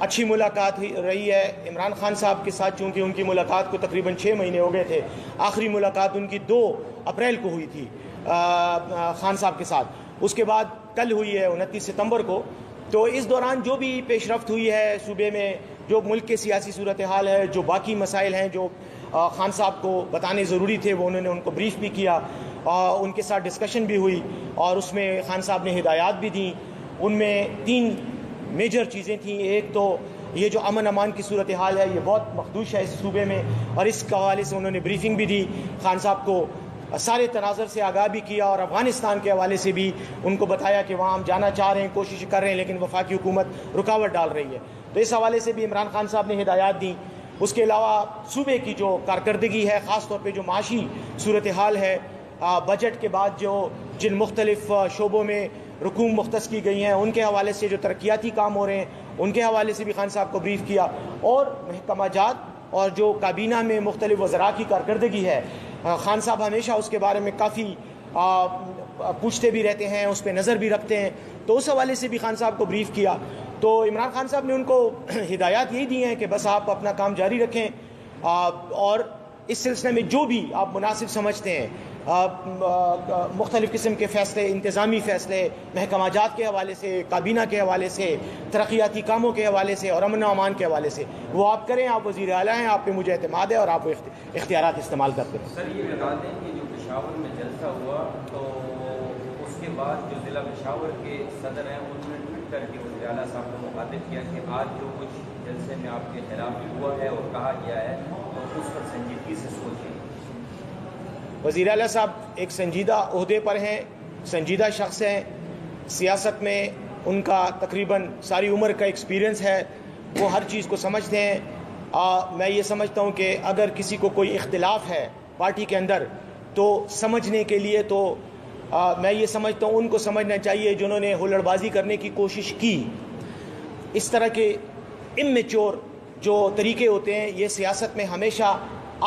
اچھی ملاقات رہی ہے عمران خان صاحب کے ساتھ، چونکہ ان کی ملاقات کو تقریباً 6 مہینے ہو گئے تھے. آخری ملاقات ان کی 2 اپریل کو ہوئی تھی خان صاحب کے ساتھ. اس کے بعد کل ہوئی ہے 29 ستمبر کو. تو اس دوران جو بھی پیش رفت ہوئی ہے صوبے میں، جو ملک کے سیاسی صورتحال ہے، جو باقی مسائل ہیں جو خان صاحب کو بتانے ضروری تھے، وہ انہوں نے ان کو بریف بھی کیا، ان کے ساتھ ڈسکشن بھی ہوئی، اور اس میں خان صاحب نے ہدایات بھی دیں. ان میں 3 میجر چیزیں تھیں. ایک تو یہ جو امن امان کی صورتحال ہے، یہ بہت مخدوش ہے اس صوبے میں، اور اس کے حوالے سے انہوں نے بریفنگ بھی دی، خان صاحب کو سارے تناظر سے آگاہ بھی کیا، اور افغانستان کے حوالے سے بھی ان کو بتایا کہ وہاں ہم جانا چاہ رہے ہیں، کوشش کر رہے ہیں، لیکن وفاقی حکومت رکاوٹ ڈال رہی ہے. تو اس حوالے سے بھی عمران خان صاحب نے ہدایات دیں. اس کے علاوہ صوبے کی جو کارکردگی ہے، خاص طور پہ جو معاشی صورتحال ہے، بجٹ کے بعد جن مختلف شعبوں میں رقوم مختص کی گئی ہیں، ان کے حوالے سے جو ترقیاتی کام ہو رہے ہیں، ان کے حوالے سے بھی خان صاحب کو بریف کیا. اور محکمہ جات اور جو کابینہ میں مختلف وزراء کی کارکردگی ہے، خان صاحب ہمیشہ اس کے بارے میں کافی پوچھتے بھی رہتے ہیں، اس پہ نظر بھی رکھتے ہیں. تو اس حوالے سے بھی خان صاحب کو بریف کیا. تو عمران خان صاحب نے ان کو ہدایات یہی دی ہیں کہ بس آپ اپنا کام جاری رکھیں، اور اس سلسلے میں جو بھی آپ مناسب سمجھتے ہیں، مختلف قسم کے فیصلے، انتظامی فیصلے محکمہ جات کے حوالے سے، کابینہ کے حوالے سے، ترقیاتی کاموں کے حوالے سے، اور امن و امان کے حوالے سے، وہ آپ کریں. آپ وزیر اعلیٰ ہیں، آپ پہ مجھے اعتماد ہے، اور آپ وہ اختیارات استعمال کرتے ہیں. سر یہ بتا دیں کہ جو پشاور میں جلسہ ہوا، تو اس کے بعد جو ضلع پشاور کے صدر ہیں، انہوں نے ٹویٹ کر کے وزیر اعلیٰ صاحب کو مخاطب کیا کہ آج جو کچھ جلسے میں آپ کے خلاف ہوا ہے اور کہا گیا ہے، تو اس پر سنجیدگی سے سوچیں. وزیر اعلیٰ صاحب ایک سنجیدہ عہدے پر ہیں، سنجیدہ شخص ہیں. سیاست میں ان کا تقریباً ساری عمر کا ایکسپیرینس ہے، وہ ہر چیز کو سمجھتے ہیں. میں یہ سمجھتا ہوں کہ اگر کسی کو کوئی اختلاف ہے پارٹی کے اندر، تو سمجھنے کے لیے تو میں یہ سمجھتا ہوں ان کو سمجھنا چاہیے جنہوں نے ہلڑ بازی کرنے کی کوشش کی. اس طرح کے اممیچور جو طریقے ہوتے ہیں، یہ سیاست میں ہمیشہ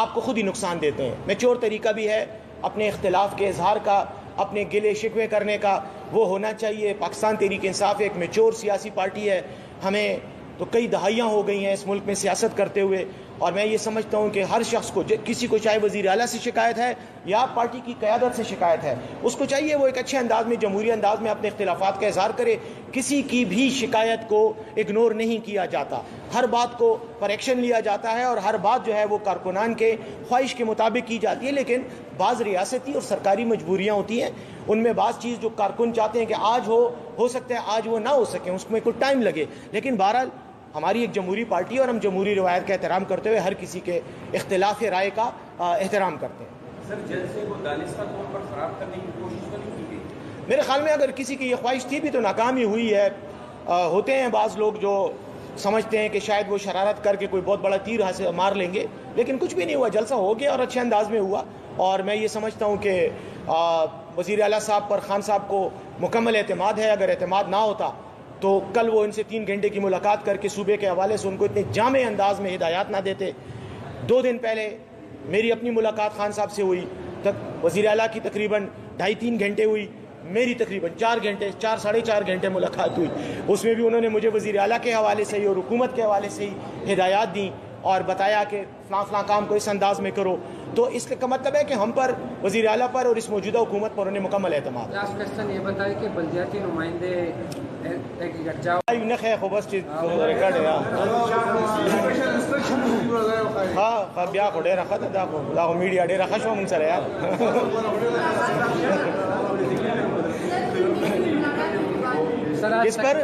آپ کو خود ہی نقصان دیتے ہیں. میچور طریقہ بھی ہے اپنے اختلاف کے اظہار کا، اپنے گلے شکوے کرنے کا، وہ ہونا چاہیے. پاکستان تحریک انصاف ایک میچور سیاسی پارٹی ہے. ہمیں تو کئی دہائیاں ہو گئی ہیں اس ملک میں سیاست کرتے ہوئے، اور میں یہ سمجھتا ہوں کہ ہر شخص کو، کسی کو چاہے وزیر اعلیٰ سے شکایت ہے یا پارٹی کی قیادت سے شکایت ہے، اس کو چاہیے وہ ایک اچھے انداز میں، جمہوری انداز میں اپنے اختلافات کا اظہار کرے. کسی کی بھی شکایت کو اگنور نہیں کیا جاتا، ہر بات کو پر ایکشن لیا جاتا ہے، اور ہر بات جو ہے وہ کارکنان کے خواہش کے مطابق کی جاتی ہے. لیکن بعض ریاستی اور سرکاری مجبوریاں ہوتی ہیں، ان میں بعض چیز جو کارکن چاہتے ہیں کہ آج ہو سکتا ہے آج وہ نہ ہو سکیں، اس میں کوئی ٹائم لگے. لیکن بہرحال ہماری ایک جمہوری پارٹی اور ہم جمہوری روایت کا احترام کرتے ہوئے ہر کسی کے اختلاف رائے کا احترام کرتے ہیں. سر جلسے کو دانستہ طور پر خراب کرنے کی کوشش تو نہیں کی گئی؟ میرے خیال میں اگر کسی کی یہ خواہش تھی بھی تو ناکام ہی ہوئی ہے. ہوتے ہیں بعض لوگ جو سمجھتے ہیں کہ شاید وہ شرارت کر کے کوئی بہت بڑا تیر مار لیں گے، لیکن کچھ بھی نہیں ہوا. جلسہ ہو گیا اور اچھے انداز میں ہوا. اور میں یہ سمجھتا ہوں کہ وزیر اعلیٰ صاحب پر خان صاحب کو مکمل اعتماد ہے. اگر اعتماد نہ ہوتا تو کل وہ ان سے 3 گھنٹے کی ملاقات کر کے صوبے کے حوالے سے ان کو اتنے جامع انداز میں ہدایات نہ دیتے. 2 دن پہلے میری اپنی ملاقات خان صاحب سے ہوئی، وزیر اعلیٰ کی تقریباً 2.5-3 گھنٹے ہوئی، میری تقریباً 4-4.5 گھنٹے ملاقات ہوئی. اس میں بھی انہوں نے مجھے وزیر اعلیٰ کے حوالے سے ہی اور حکومت کے حوالے سے ہی ہدایات دیں اور بتایا کہ فلاں کام کو اس انداز میں کرو. تو اس کا مطلب ہے کہ ہم پر، وزیر اعلیٰ پر اور اس موجودہ حکومت پر انہیں مکمل اعتماد. لاسٹ کوسچن یہ بتائیں کہ بلدیاتی نمائندے ریکارڈ ہے ہاں بیا کو ڈیرا خط دا میڈیا ڈیرا خشو من سر یار. کس پر؟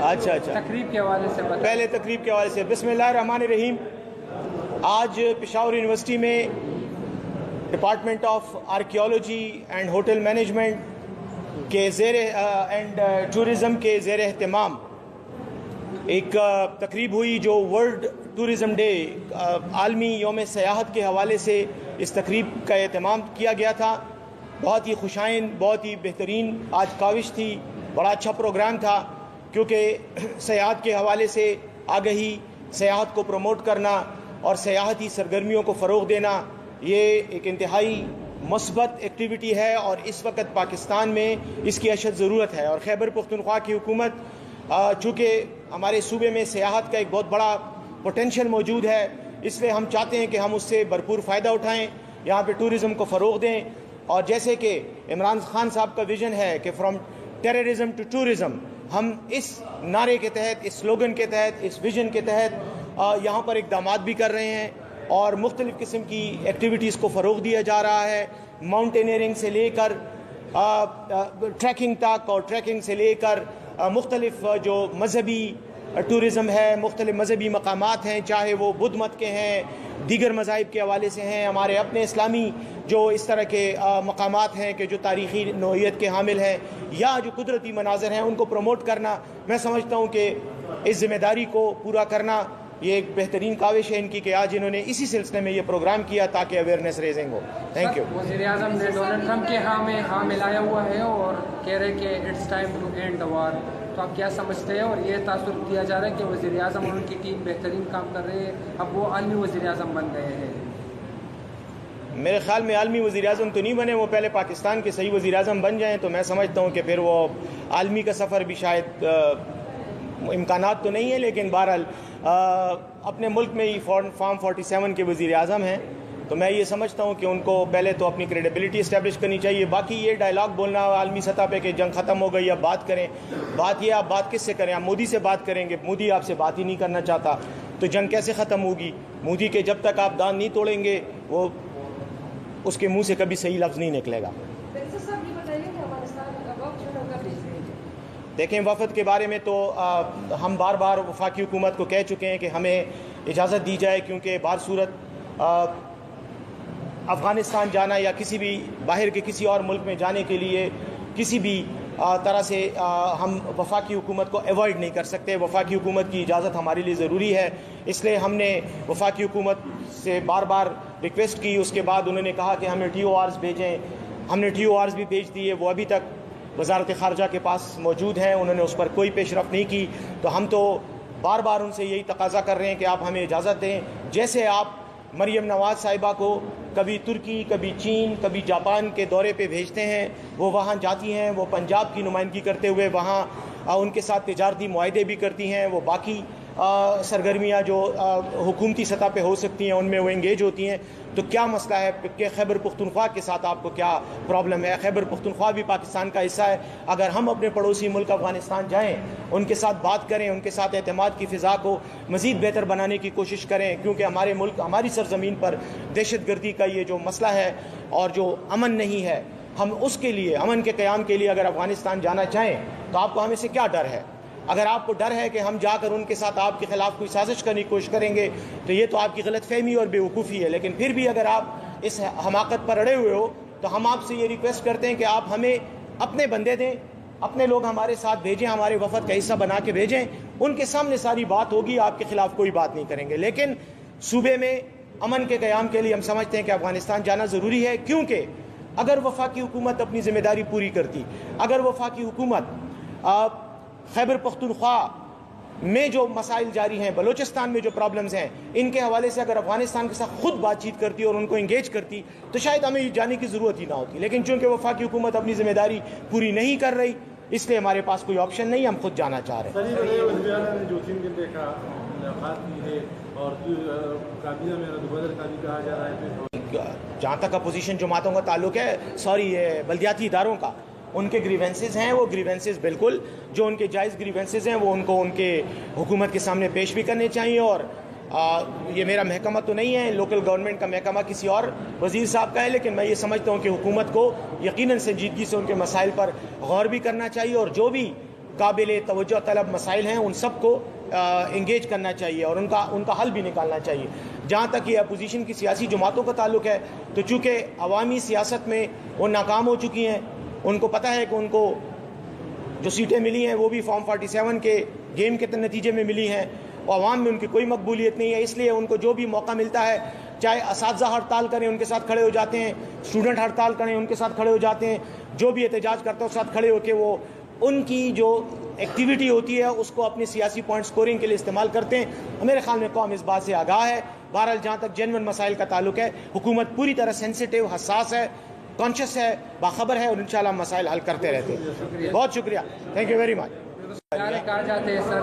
اچھا تقریب کے حوالے سے پہلے تقریب کے حوالے سے. بسم اللہ الرحمن الرحیم. آج پشاور یونیورسٹی میں department of archaeology and hotel management کے اینڈ ٹورزم کے زیر اہتمام ایک تقریب ہوئی جو ورلڈ ٹورزم ڈے، عالمی یوم سیاحت کے حوالے سے اس تقریب کا اہتمام کیا گیا تھا. بہت ہی خوشائن، بہت ہی بہترین آج کاوش تھی. بڑا اچھا پروگرام تھا، کیونکہ سیاحت کے حوالے سے آگہی، سیاحت کو پروموٹ کرنا اور سیاحتی سرگرمیوں کو فروغ دینا، یہ ایک انتہائی مثبت ایکٹیویٹی ہے، اور اس وقت پاکستان میں اس کی اشد ضرورت ہے. اور خیبر پختونخوا کی حکومت چونکہ ہمارے صوبے میں سیاحت کا ایک بہت بڑا پوٹینشیل موجود ہے، اس لیے ہم چاہتے ہیں کہ ہم اس سے بھرپور فائدہ اٹھائیں، یہاں پہ ٹورزم کو فروغ دیں، اور جیسے کہ عمران خان صاحب کا ویژن ہے کہ فرام ٹیررزم ٹو ٹورزم، ہم اس نعرے کے تحت، اس سلوگن کے تحت، اس ویژن کے تحت یہاں پر اقدامات بھی کر رہے ہیں اور مختلف قسم کی ایکٹیویٹیز کو فروغ دیا جا رہا ہے، ماؤنٹینئرنگ سے لے کر ٹریکنگ تک، اور ٹریکنگ سے لے کر مختلف جو مذہبی ٹورزم ہے، مختلف مذہبی مقامات ہیں، چاہے وہ بدھ مت کے ہیں، دیگر مذاہب کے حوالے سے ہیں، ہمارے اپنے اسلامی جو اس طرح کے مقامات ہیں کہ جو تاریخی نوعیت کے حامل ہیں، یا جو قدرتی مناظر ہیں ان کو پروموٹ کرنا، میں سمجھتا ہوں کہ اس ذمہ داری کو پورا کرنا یہ ایک بہترین کاوش ہے ان کی کہ آج انہوں نے اسی سلسلے میں یہ پروگرام کیا تاکہ اویئرنیس ریزنگ ہو۔ Thank you. وزیر اعظم نے ڈونلڈ ٹرمپ کے ہاں ملایا ہوا ہے اور کہہ رہے کہ it's time to end the war, تو آپ کیا سمجھتے ہیں؟ اور یہ تاثر دیا جا رہا ہے کہ وزیر اعظم اور ان کی ٹیم بہترین کام کر رہے ہیں، اب وہ عالمی وزیر اعظم بن گئے ہیں۔ میرے خیال میں عالمی وزیر اعظم تو نہیں بنے، وہ پہلے پاکستان کے صحیح وزیر اعظم بن جائیں تو میں سمجھتا ہوں کہ پھر وہ عالمی کا سفر بھی شاید امکانات تو نہیں ہے، لیکن بہرحال اپنے ملک میں ہی فارم 47 کے وزیر اعظم ہیں، تو میں یہ سمجھتا ہوں کہ ان کو پہلے تو اپنی کریڈیبلٹی اسٹیبلش کرنی چاہیے۔ باقی یہ ڈائلاگ بولنا عالمی سطح پہ کہ جنگ ختم ہو گئی اب بات کریں، بات یہ آپ بات کس سے کریں؟ آپ مودی سے بات کریں گے، مودی آپ سے بات ہی نہیں کرنا چاہتا، تو جنگ کیسے ختم ہوگی؟ مودی کے جب تک آپ دان نہیں توڑیں گے وہ اس کے منہ سے کبھی صحیح لفظ نہیں نکلے گا۔ دیکھیں وفد کے بارے میں تو ہم بار بار وفاقی حکومت کو کہہ چکے ہیں کہ ہمیں اجازت دی جائے، کیونکہ بہر صورت افغانستان جانا یا کسی بھی باہر کے کسی اور ملک میں جانے کے لیے کسی بھی طرح سے ہم وفاقی حکومت کو ایوائڈ نہیں کر سکتے، وفاقی حکومت کی اجازت ہمارے لیے ضروری ہے، اس لیے ہم نے وفاقی حکومت سے بار بار ریکویسٹ کی، اس کے بعد انہوں نے کہا کہ ہمیں ٹی او آرز بھیجیں، ہم نے ٹی او آرز بھی بھیج دیے، وہ ابھی تک وزارت خارجہ کے پاس موجود ہیں، انہوں نے اس پر کوئی پیش رفت نہیں کی، تو ہم تو بار بار ان سے یہی تقاضا کر رہے ہیں کہ آپ ہمیں اجازت دیں، جیسے آپ مریم نواز صاحبہ کو کبھی ترکی، کبھی چین، کبھی جاپان کے دورے پہ بھیجتے ہیں، وہ وہاں جاتی ہیں، وہ پنجاب کی نمائندگی کرتے ہوئے وہاں ان کے ساتھ تجارتی معاہدے بھی کرتی ہیں، وہ باقی سرگرمیاں جو حکومتی سطح پہ ہو سکتی ہیں ان میں وہ انگیج ہوتی ہیں، تو کیا مسئلہ ہے کہ خیبر پختونخوا کے ساتھ آپ کو کیا پرابلم ہے؟ خیبر پختونخوا بھی پاکستان کا حصہ ہے، اگر ہم اپنے پڑوسی ملک افغانستان جائیں، ان کے ساتھ بات کریں، ان کے ساتھ اعتماد کی فضا کو مزید بہتر بنانے کی کوشش کریں، کیونکہ ہمارے ملک، ہماری سرزمین پر دہشت گردی کا یہ جو مسئلہ ہے اور جو امن نہیں ہے، ہم اس کے لیے، امن کے قیام کے لیے اگر افغانستان جانا چاہیں تو آپ کو ہمیں سے کیا ڈر ہے؟ اگر آپ کو ڈر ہے کہ ہم جا کر ان کے ساتھ آپ کے خلاف کوئی سازش کرنے کی کوشش کریں گے تو یہ تو آپ کی غلط فہمی اور بیوقوفی ہے، لیکن پھر بھی اگر آپ اس حماقت پر اڑے ہوئے ہو تو ہم آپ سے یہ ریکویسٹ کرتے ہیں کہ آپ ہمیں اپنے بندے دیں، اپنے لوگ ہمارے ساتھ بھیجیں، ہمارے وفد کا حصہ بنا کے بھیجیں، ان کے سامنے ساری بات ہوگی، آپ کے خلاف کوئی بات نہیں کریں گے، لیکن صوبے میں امن کے قیام کے لیے ہم سمجھتے ہیں کہ افغانستان جانا ضروری ہے، کیونکہ اگر وفاقی حکومت اپنی ذمہ داری پوری کرتی، اگر وفاقی حکومت خیبر پختونخوا میں جو مسائل جاری ہیں، بلوچستان میں جو پرابلمز ہیں، ان کے حوالے سے اگر افغانستان کے ساتھ خود بات چیت کرتی اور ان کو انگیج کرتی تو شاید ہمیں جانے کی ضرورت ہی نہ ہوتی، لیکن چونکہ وفاقی حکومت اپنی ذمہ داری پوری نہیں کر رہی، اس لیے ہمارے پاس کوئی آپشن نہیں، ہم خود جانا چاہ رہے ہیں۔ جو 3 دن دیکھا ملاقات کی ہے اور کابینہ میں ردوبدل کا بھی کہا جا رہا ہے، جہاں تک اپوزیشن جماعتوں کا تعلق ہے، بلدیاتی اداروں کا، ان کے گریونسز ہیں، وہ گریونسز بالکل جو ان کے جائز گریونسز ہیں وہ ان کو ان کے حکومت کے سامنے پیش بھی کرنے چاہیے، اور یہ میرا محکمہ تو نہیں ہے، لوکل گورنمنٹ کا محکمہ کسی اور وزیر صاحب کا ہے، لیکن میں یہ سمجھتا ہوں کہ حکومت کو یقیناً سنجیدگی سے ان کے مسائل پر غور بھی کرنا چاہیے، اور جو بھی قابل توجہ طلب مسائل ہیں ان سب کو انگیج کرنا چاہیے اور ان کا حل بھی نکالنا چاہیے۔ جہاں تک یہ اپوزیشن کی سیاسی جماعتوں کا تعلق ہے تو چونکہ عوامی سیاست میں وہ ناکام ہو چکی ہیں، ان کو پتہ ہے کہ ان کو جو سیٹیں ملی ہیں وہ بھی فارم 47 کے گیم کے نتیجے میں ملی ہیں، اور عوام میں ان کی کوئی مقبولیت نہیں ہے، اس لیے ان کو جو بھی موقع ملتا ہے، چاہے اساتذہ ہڑتال کریں ان کے ساتھ کھڑے ہو جاتے ہیں، اسٹوڈنٹ ہڑتال کریں ان کے ساتھ کھڑے ہو جاتے ہیں، جو بھی احتجاج کرتا ہے اس ساتھ کھڑے ہو کے وہ ان کی جو ایکٹیویٹی ہوتی ہے اس کو اپنی سیاسی پوائنٹ سکورنگ کے لیے استعمال کرتے ہیں۔ میرے خیال میں قوم اس بات سے آگاہ ہے۔ بہرحال جہاں تک جینوئن مسائل کا تعلق ہے، حکومت پوری طرح سینسیٹیو، حساس ہے، کانشیس ہے، باخبر ہے، اور انشاءاللہ مسائل حل کرتے رہتے ہیں۔ بہت شکریہ، تھینک یو ویری مچ۔ کہا جاتے ہیں سر